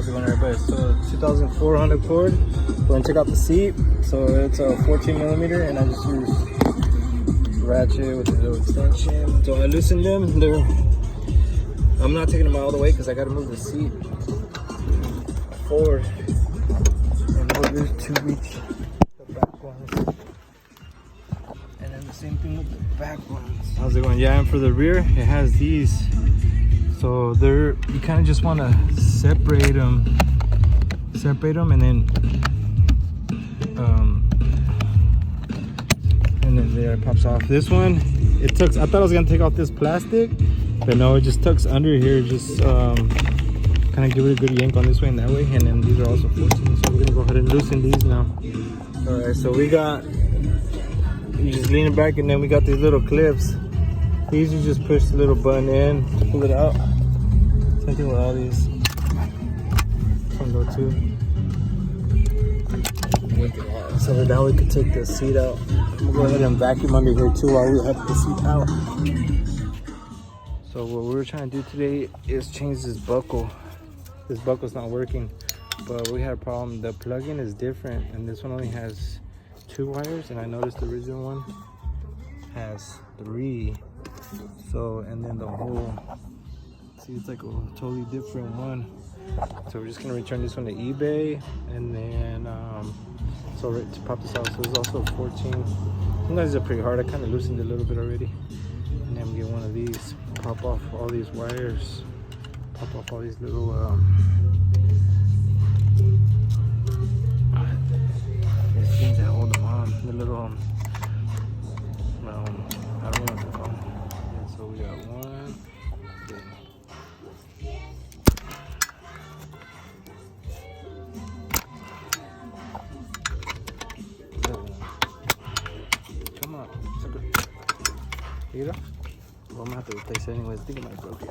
it going, everybody? So 2004 Honda Accord. We're gonna check out the seat. So it's a 14 millimeter, and I just use ratchet with a little extension. So I loosened them. I'm not taking them all the way because I gotta move the seat forward. And those to reach the back ones. And then the same thing with the back ones. How's it going? Yeah, and for the rear, it has these. So you kind of just want to separate them, and then there it pops off. This one, it tucks. I thought I was gonna take off this plastic, but no, it just tucks under here. Just kind of give it a good yank on this way and that way. And then these are also 14, so we're gonna go ahead and loosen these now. All right, so you just lean it back, and then we got these little clips. These you just push the little button in to pull it out. Same thing with all these. Front door too. So now we can take the seat out. We'll go ahead and vacuum under here too while we have the seat out. So what we're trying to do today is change this buckle. This buckle's not working, but we had a problem. The plug-in is different, and this one only has 2 wires, and I noticed the original one has 3. So, and then the whole, see, it's like a totally different one. So we're just gonna return this one to eBay, and then so to pop this out. So it's also 14. Sometimes they're pretty hard. I kind of loosened it a little bit already. And then get one of these, pop off all these wires, pop off all these little these things that hold them on. The little I don't know what they're called. Yeah, so we got one. Come on, you know? Well, I'm gonna have to replace it anyways. I think I might have broke it.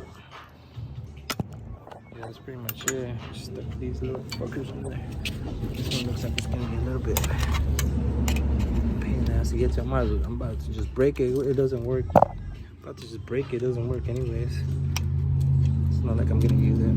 Yeah, that's pretty much it. Just stuck these little fuckers in there. This one looks like it's gonna be a little bit pain in the ass to get to. I'm about to just break it. It doesn't work. I'm about to just break it. It doesn't work anyways. It's not like I'm gonna use it.